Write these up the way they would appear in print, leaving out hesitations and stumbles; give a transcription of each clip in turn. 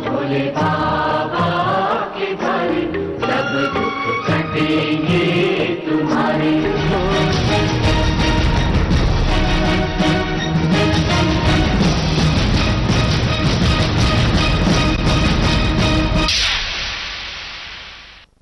भोले बाबा के द्वारे सब दुख कटेंगे तुम्हारे।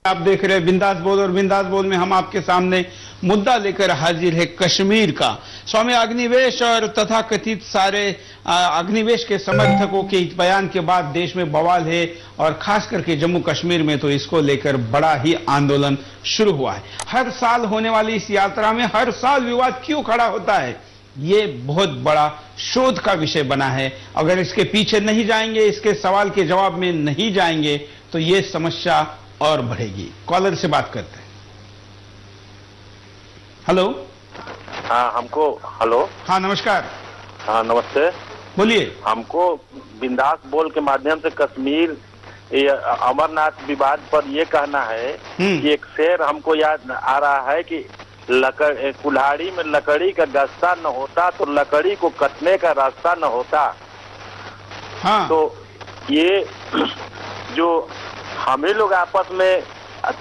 आप देख रहे हैं बिंदास बोल, और बिंदास बोल में हम आपके सामने मुद्दा लेकर हाजिर है कश्मीर का। स्वामी अग्निवेश और तथाकथित सारे अग्निवेश के समर्थकों के इस बयान के बाद देश में बवाल है, और खास करके जम्मू कश्मीर में तो इसको लेकर बड़ा ही आंदोलन शुरू हुआ है। हर साल होने वाली इस यात्रा में हर साल विवाद क्यों खड़ा होता है, ये बहुत बड़ा शोध का विषय बना है। अगर इसके पीछे नहीं जाएंगे, इसके सवाल के जवाब में नहीं जाएंगे, तो ये समस्या और बढ़ेगी। कॉलर से बात करते हैं। हेलो। हाँ हमको, हेलो। हाँ नमस्कार। हाँ नमस्ते, बोलिए। हमको बिंदास बोल के माध्यम से कश्मीर अमरनाथ विवाद पर ये कहना है कि एक शेर हमको याद आ रहा है कि कुल्हाड़ी में लकड़ी का गस्ता न होता तो लकड़ी को कटने का रास्ता न होता। हाँ। तो ये जो हम ही लोग आपस में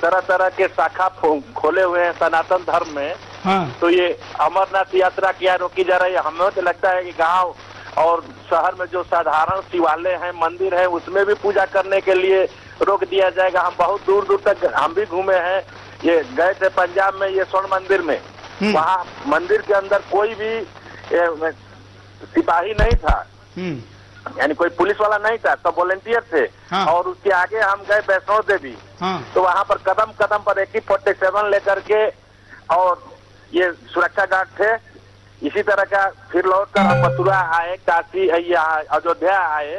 तरह तरह के शाखा खोले हुए हैं सनातन धर्म में। हाँ। तो ये अमरनाथ यात्रा क्या रोकी जा रही है? हमें तो लगता है कि गांव और शहर में जो साधारण शिवालय हैं, मंदिर है, उसमें भी पूजा करने के लिए रोक दिया जाएगा। हम बहुत दूर दूर तक हम भी घूमे हैं, ये गए थे पंजाब में, ये स्वर्ण मंदिर में। वहाँ मंदिर के अंदर कोई भी सिपाही नहीं था, यानी कोई पुलिस वाला नहीं था, सब वॉलेंटियर थे। हाँ। और उसके आगे हम गए वैष्णो देवी। हाँ। तो वहाँ पर कदम कदम पर AK-47 लेकर के और ये सुरक्षा गार्ड थे। इसी तरह का फिर लौट कर हम मथुरा आए, काशी, अयोध्या आए।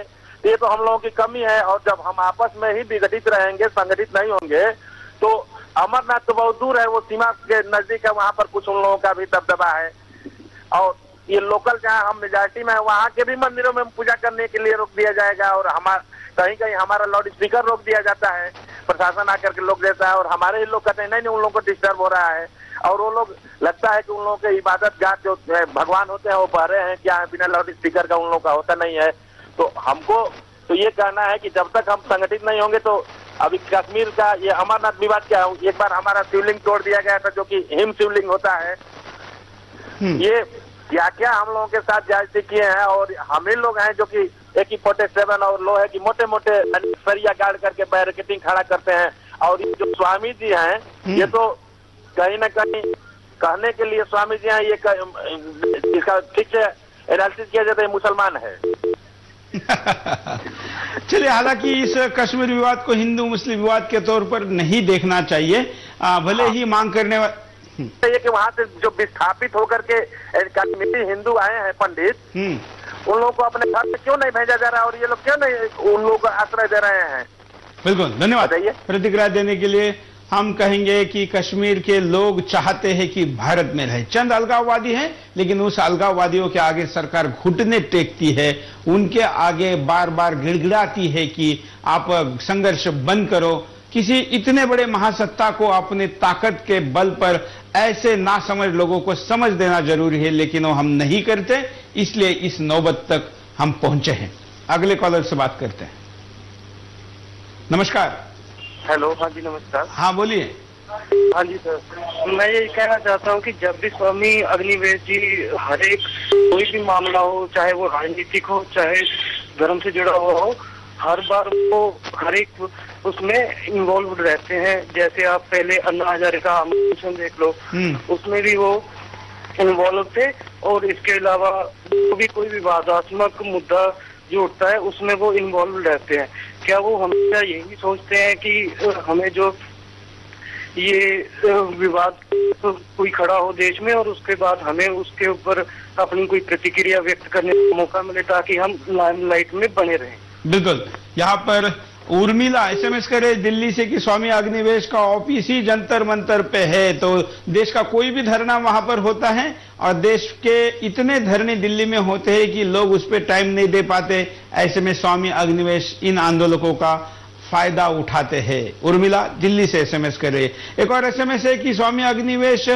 ये तो हम लोगों की कमी है। और जब हम आपस में ही विघटित रहेंगे, संगठित नहीं होंगे, तो अमरनाथ तो बहुत दूर है, वो सीमा के नजदीक है, वहाँ पर कुछ उन लोगों का भी दबदबा है। और ये लोकल जहाँ हम मेजॉरिटी में है, वहाँ के भी मंदिरों में पूजा करने के लिए रोक दिया जाएगा। और कहीं कहीं हमारा लाउड स्पीकर रोक दिया जाता है, प्रशासन आकर के रोक देता है। और हमारे ही लोग कहते हैं नहीं उन लोगों को डिस्टर्ब हो रहा है। और वो लोग लगता है कि उन लोगों के इबादत गाह जो भगवान होते हैं वो बहरे हैं क्या है, बिना लाउड स्पीकर का उन लोगों का होता नहीं है। तो हमको तो ये कहना है कि जब तक हम संगठित नहीं होंगे, तो अभी कश्मीर का ये अमरनाथ विवाद क्या है, एक बार हमारा शिवलिंग तोड़ दिया गया था, जो कि हिम शिवलिंग होता है। ये क्या क्या हम लोगों के साथ जायजे किए हैं। और हम ही लोग हैं जो कि AK-47 और लोहे की मोटे मोटे सरिया गाड़ करके बैरिकेडिंग खड़ा करते हैं। और ये जो स्वामी जी हैं, ये तो कहीं ना कहीं कहने के लिए स्वामी जी हैं, ये इसका ठीक से एनालिसिस किया जाता है, मुसलमान है। चलिए, हालांकि इस कश्मीर विवाद को हिंदू मुस्लिम विवाद के तौर पर नहीं देखना चाहिए। भले ही मांग करने वाले ये कि वहाँ से जो विस्थापित होकर के कश्मीरी हिंदू आए हैं पंडित, उन लोगों को अपने घर में क्यों नहीं भेजा जा रहा है, और ये लोग क्यों नहीं उन लोगों को आश्रय दे रहे हैं? बिल्कुल, धन्यवाद प्रतिक्रिया देने के लिए। हम कहेंगे कि कश्मीर के लोग चाहते हैं कि भारत में रहे। चंद अलगाववादी हैं, लेकिन उस अलगाववादियों के आगे सरकार घुटने टेकती है, उनके आगे बार बार गिड़गिड़ाती है कि आप संघर्ष बंद करो। किसी इतने बड़े महासत्ता को अपने ताकत के बल पर ऐसे नासमझ लोगों को समझ देना जरूरी है, लेकिन वो हम नहीं करते, इसलिए इस नौबत तक हम पहुंचे हैं। अगले कॉलर से बात करते हैं। नमस्कार। हेलो। हाँ जी नमस्कार। हाँ बोलिए। हाँ जी सर, मैं ये कहना चाहता हूँ कि जब भी स्वामी अग्निवेश जी हर एक कोई भी मामला हो, चाहे वो राजनीतिक हो चाहे धर्म से जुड़ा हुआ हो, हर बार वो हर एक उसमें इन्वॉल्व रहते हैं। जैसे आप पहले अन्ना हजारे का मिशन देख लो, उसमें भी वो इन्वॉल्व थे। और इसके अलावा भी कोई विवादात्मक मुद्दा जो उठता है उसमें वो इन्वॉल्व रहते हैं। क्या वो हमेशा यही सोचते हैं कि हमें जो ये विवाद कोई खड़ा हो देश में और उसके बाद हमें उसके ऊपर अपनी कोई प्रतिक्रिया व्यक्त करने का मौका मिले ताकि हम लाइमलाइट में बने रहें? बिल्कुल। यहाँ पर उर्मिला SMS करे दिल्ली से कि स्वामी अग्निवेश का ऑफिस ही जंतर मंतर पे है, तो देश का कोई भी धरना वहां पर होता है, और देश के इतने धरने दिल्ली में होते हैं कि लोग उस पर टाइम नहीं दे पाते। ऐसे में स्वामी अग्निवेश इन आंदोलकों का फायदा उठाते हैं। उर्मिला दिल्ली से SMS कर रही है। एक और SMS है कि स्वामी अग्निवेश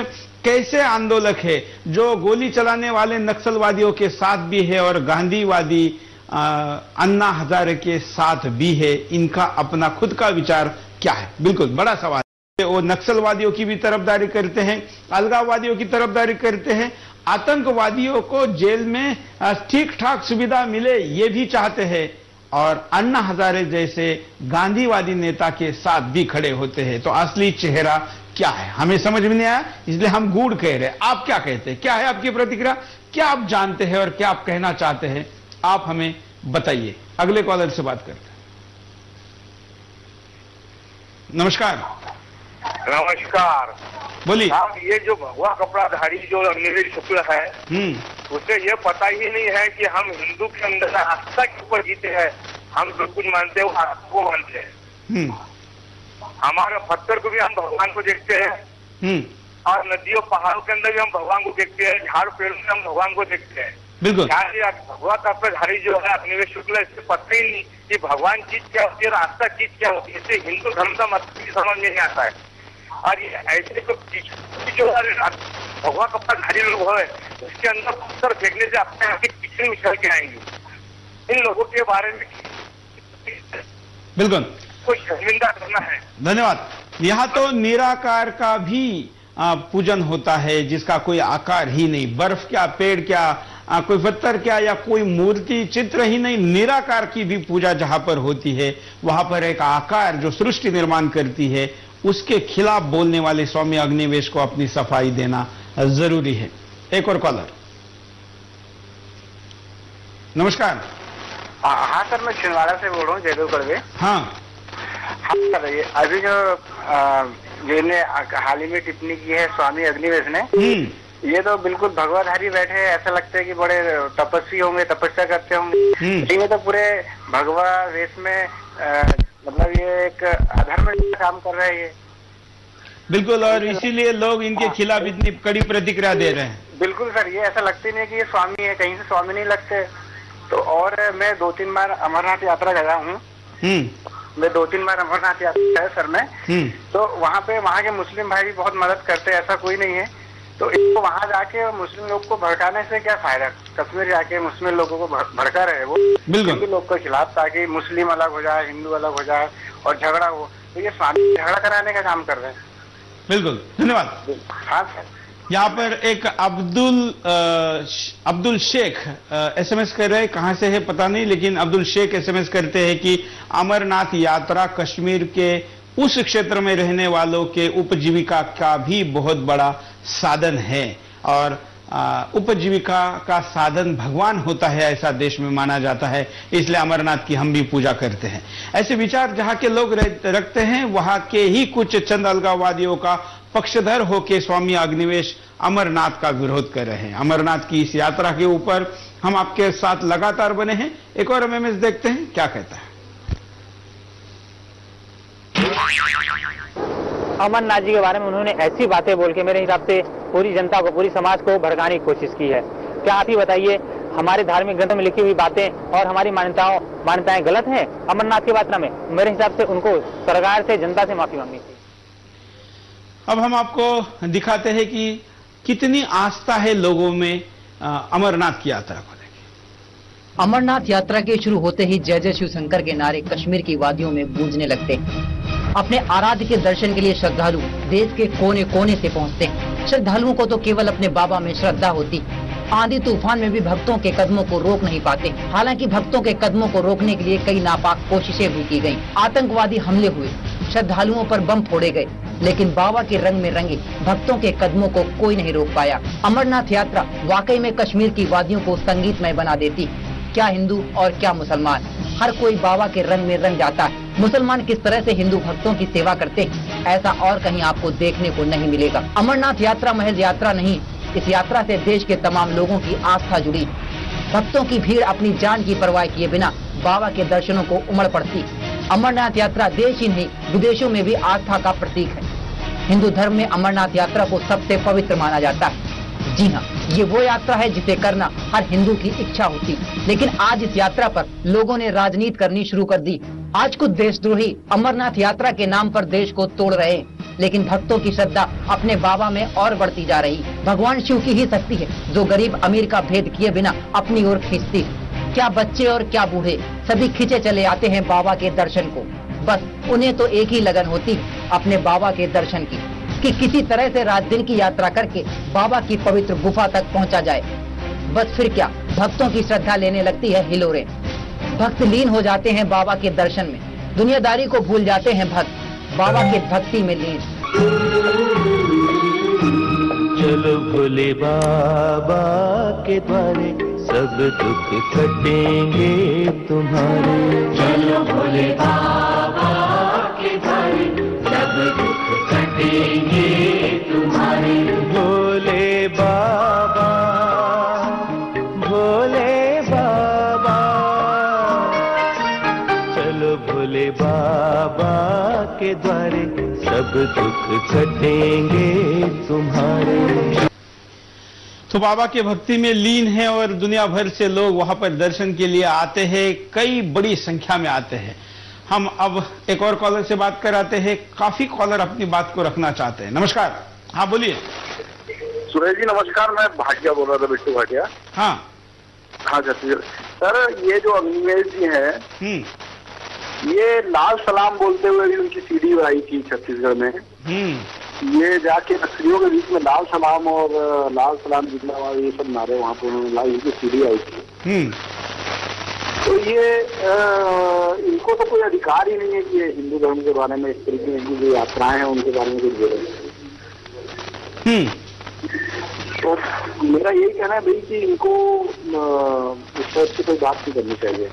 कैसे आंदोलक है जो गोली चलाने वाले नक्सलवादियों के साथ भी है और गांधीवादी अन्ना हजारे के साथ भी है, इनका अपना खुद का विचार क्या है? बिल्कुल बड़ा सवाल है। वो नक्सलवादियों की भी तरफदारी करते हैं, अलगाववादियों की तरफदारी करते हैं, आतंकवादियों को जेल में ठीक ठाक सुविधा मिले ये भी चाहते हैं, और अन्ना हजारे जैसे गांधीवादी नेता के साथ भी खड़े होते हैं। तो असली चेहरा क्या है हमें समझ में नहीं आया, इसलिए हम गूढ़ कह रहे हैं। आप क्या कहते हैं? क्या है आपकी प्रतिक्रिया? क्या आप जानते हैं और क्या आप कहना चाहते हैं? आप हमें बताइए। अगले कॉलर से बात करते हैं। नमस्कार। नमस्कार। बोलिए। आप ये जो भगवा कपड़ाधारी जो अग्निवीर शुक्ल है, उसे ये पता ही नहीं है कि हम हिंदू के अंदर आस्था के ऊपर जीते हैं। हम जो कुछ मानते हैं वो आस्था को मानते हैं। हमारे पत्थर को भी हम भगवान को देखते हैं, और नदियों पहाड़ों के अंदर भी हम भगवान को देखते हैं, झाड़ पेड़ों में हम भगवान को देखते हैं। बिल्कुल। क्या भगवा कपड़ाधारी जो है अग्निवीर शुक्ल, इससे पता ही नहीं कि भगवान चीज क्या होती है और आस्था चीज क्या होती है। इससे हिंदू धर्म का मतलब भी समझ में नहीं आता है। और ये ऐसे जो भगवा कपड़ाधारी लोग है, उसके अंदर पत्थर फेंकने से अपने आप की पिछड़ी उछल के आएंगे। इन लोगों के बारे में बिल्कुल कोई शर्मिंदा करना है। धन्यवाद। यहाँ तो निराकार का भी पूजन होता है, जिसका कोई आकार ही नहीं, बर्फ क्या, पेड़ क्या, कोई पत्थर क्या, या कोई मूर्ति चित्र ही नहीं, निराकार की भी पूजा जहां पर होती है, वहां पर एक आकार जो सृष्टि निर्माण करती है, उसके खिलाफ बोलने वाले स्वामी अग्निवेश को अपनी सफाई देना जरूरी है। एक और कॉलर। नमस्कार। हाँ सर, मैं छिंदवाड़ा से बोल रहा हूँ, जयदेव कड़वे। हाँ सर, ये अभी जो इन्हें हाल ही में टिप्पणी की है स्वामी अग्निवेश ने, ये तो बिल्कुल भगवाधारी बैठे हैं, ऐसा लगता है कि बड़े तपस्वी होंगे, तपस्या करते होंगे। ये तो पूरे भगवा वेश में मतलब ये एक अधर्म काम कर रहे हैं। बिल्कुल, और इसीलिए लोग इनके खिलाफ इतनी कड़ी प्रतिक्रिया दे रहे हैं। बिल्कुल सर, ये ऐसा लगता ही नहीं कि ये स्वामी है, कहीं से स्वामी नहीं लगते। तो और मैं 2-3 बार अमरनाथ यात्रा गया हूँ। मैं 2-3 बार अमरनाथ यात्रा है सर में। तो वहाँ के मुस्लिम भाई भी बहुत मदद करते हैं, ऐसा कोई नहीं है। तो इसको वहाँ जाके मुस्लिम लोग को भड़काने से क्या फायदा? कश्मीर जाके मुस्लिम लोगों को भड़का रहे वो हिंदू लोग के खिलाफ, ताकि मुस्लिम अलग हो जाए, हिंदू अलग हो जाए और झगड़ा हो। तो ये स्वामी झगड़ा कराने का काम कर रहे हैं। बिल्कुल, धन्यवाद। हाँ सर। यहाँ पर एक अब्दुल शेख एसएमएस कर रहे हैं, कहां से है पता नहीं, लेकिन अब्दुल शेख एसएमएस करते हैं कि अमरनाथ यात्रा कश्मीर के उस क्षेत्र में रहने वालों के उपजीविका का भी बहुत बड़ा साधन है, और उपजीविका का साधन भगवान होता है, ऐसा देश में माना जाता है, इसलिए अमरनाथ की हम भी पूजा करते हैं। ऐसे विचार जहां के लोग रखते हैं, वहां के ही कुछ चंद अलगाववादियों का पक्षधर होकर स्वामी अग्निवेश अमरनाथ का विरोध कर रहे हैं। अमरनाथ की इस यात्रा के ऊपर हम आपके साथ लगातार बने हैं। एक और एमएमएस देखते हैं क्या कहता है। अमरनाथ जी के बारे में उन्होंने ऐसी बातें बोल के मेरे हिसाब से पूरी जनता को, पूरी समाज को भड़काने की कोशिश की है। क्या आप ही बताइए, हमारे धार्मिक ग्रंथों में लिखी हुई बातें और हमारी मान्यताएं गलत हैं अमरनाथ की यात्रा में? मेरे हिसाब से उनको सरकार से, जनता से माफी मांगनी चाहिए। अब हम आपको दिखाते हैं कि कितनी आस्था है लोगों में अमरनाथ की यात्रा को लेकर। अमरनाथ यात्रा के शुरू होते ही जय जय शिव शंकर के नारे कश्मीर की वादियों में गूंजने लगते हैं। अपने आराध्य के दर्शन के लिए श्रद्धालु देश के कोने कोने से पहुंचते हैं। श्रद्धालुओं को तो केवल अपने बाबा में श्रद्धा होती, आंधी तूफान में भी भक्तों के कदमों को रोक नहीं पाते। हालांकि भक्तों के कदमों को रोकने के लिए कई नापाक कोशिशें भी की गयी। आतंकवादी हमले हुए, श्रद्धालुओं पर बम फोड़े गए, लेकिन बाबा के रंग में रंगे भक्तों के कदमों को कोई नहीं रोक पाया। अमरनाथ यात्रा वाकई में कश्मीर की वादियों को संगीतमय बना देती। क्या हिंदू और क्या मुसलमान, हर कोई बाबा के रंग में रंग जाता है। मुसलमान किस तरह से हिंदू भक्तों की सेवा करते हैं, ऐसा और कहीं आपको देखने को नहीं मिलेगा। अमरनाथ यात्रा महज यात्रा नहीं, इस यात्रा से देश के तमाम लोगों की आस्था जुड़ी। भक्तों की भीड़ अपनी जान की परवाह किए बिना बाबा के दर्शनों को उमड़ पड़ती। अमरनाथ यात्रा देश ही नहीं, विदेशों में भी आस्था का प्रतीक है। हिंदू धर्म में अमरनाथ यात्रा को सबसे पवित्र माना जाता है। जी हाँ, ये वो यात्रा है जिसे करना हर हिंदू की इच्छा होती। लेकिन आज इस यात्रा पर लोगों ने राजनीति करनी शुरू कर दी। आज कुछ देशद्रोही अमरनाथ यात्रा के नाम पर देश को तोड़ रहे हैं, लेकिन भक्तों की श्रद्धा अपने बाबा में और बढ़ती जा रही। भगवान शिव की ही शक्ति है जो गरीब अमीर का भेद किए बिना अपनी ओर खींचती। क्या बच्चे और क्या बूढ़े सभी खिंचे चले आते हैं बाबा के दर्शन को। बस उन्हें तो एक ही लगन होती है अपने बाबा के दर्शन की, कि किसी तरह से रात दिन की यात्रा करके बाबा की पवित्र गुफा तक पहुंचा जाए। बस फिर क्या, भक्तों की श्रद्धा लेने लगती है हिलोरे। भक्त लीन हो जाते हैं बाबा के दर्शन में, दुनियादारी को भूल जाते हैं भक्त बाबा के भक्ति में लीन। चलो भोले बाबा के द्वारे सब दुख कटेंगे तुम्हारे। चलो भोले बाबा के द्वारे सब दुख कटेंगे तुम्हारे। भोले बाबा, भोले बाबा, चलो भोले बाबा के द्वारे सब दुख कटेंगे तुम्हारे। तो बाबा के भक्ति में लीन है और दुनिया भर से लोग वहां पर दर्शन के लिए आते हैं, कई बड़ी संख्या में आते हैं। हम अब एक और कॉलर से बात कराते हैं, काफी कॉलर अपनी बात को रखना चाहते हैं। नमस्कार, हाँ बोलिए। सुरेश जी नमस्कार, मैं भाटिया बोल रहा था, बिट्टू भाटिया। हाँ हाँ सर, ये जो अग्निवेश जी हैं, ये लाल सलाम बोलते हुए भी उनकी सीडी आई थी छत्तीसगढ़ में। ये जाके नक्सलियों के बीच में लाल सलाम और लाल सलाम जिंदाबाद ये सब नारे वहाँ पर उन्होंने लाई, उनकी सीडी आई थी। तो ये इनको तो कोई अधिकार ही नहीं है कि ये हिंदू धर्म के बारे में, इस तरीके की जो यात्राएं हैं उनके बारे में कुछ बोले। तो मेरा यही कहना है भाई कि इनको इस तरह से कोई बात नहीं करनी चाहिए।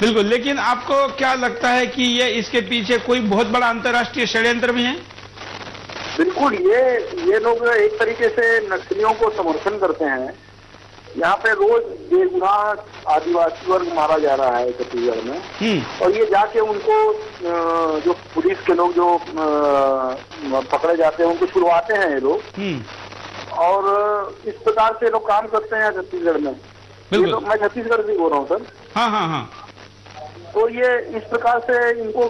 बिल्कुल, लेकिन आपको क्या लगता है कि ये इसके पीछे कोई बहुत बड़ा अंतर्राष्ट्रीय षड्यंत्र भी है? बिल्कुल, ये लोग एक तरीके से नक्सलियों को समर्थन करते हैं। यहाँ पे रोज बेगुनाह आदिवासी वर्ग मारा जा रहा है छत्तीसगढ़ में, और ये जाके उनको जो पुलिस के लोग जो पकड़े जाते हैं उनको छुड़वाते हैं ये लोग, और इस प्रकार से लोग काम करते हैं छत्तीसगढ़ में। मैं छत्तीसगढ़ से बोल रहा हूँ सर। हाँ हाँ हाँ। तो ये इस प्रकार से इनको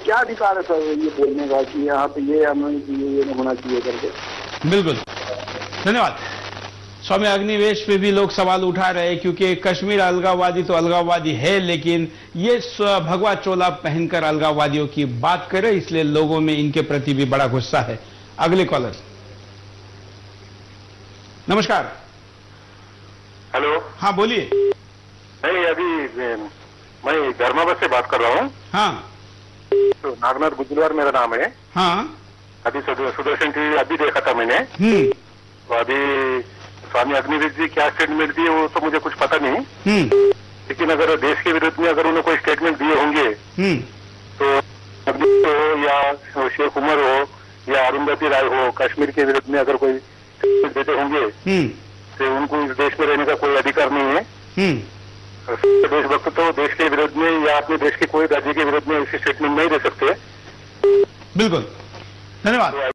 क्या अधिकार है सर ये बोलने का कि यहाँ पे ये हमें ये नहीं होना चाहिए करके? बिल्कुल, धन्यवाद। स्वामी अग्निवेश पे भी लोग सवाल उठा रहे हैं, क्योंकि कश्मीर अलगाववादी तो अलगाववादी है, लेकिन ये भगवा चोला पहनकर अलगाववादियों की बात करे, इसलिए लोगों में इनके प्रति भी बड़ा गुस्सा है। अगले कॉलर। नमस्कार। हेलो। हाँ बोलिए। नहीं, अभी मैं धर्मावत से बात कर रहा हूँ। हाँ। तो नागनाथ गुजरार मेरा नाम है। हाँ। अभी सुदर्शन टीवी अभी देखा था मैंने। तो अभी स्वामी अग्निवेश जी क्या स्टेटमेंट दिए वो तो मुझे कुछ पता नहीं, लेकिन अगर देश के विरुद्ध में अगर उन्होंने कोई स्टेटमेंट दिए होंगे तो अग्निवेश हो या शेख उमर हो या अरुंधति राय हो, कश्मीर के विरुद्ध में अगर कोई स्टेटमेंट देते होंगे तो उनको इस देश में रहने का कोई अधिकार नहीं है। देशभक्त तो देश के विरुद्ध में या अपने देश के कोई राज्य के विरुद्ध में ऐसी स्टेटमेंट नहीं दे सकते। बिल्कुल, धन्यवाद।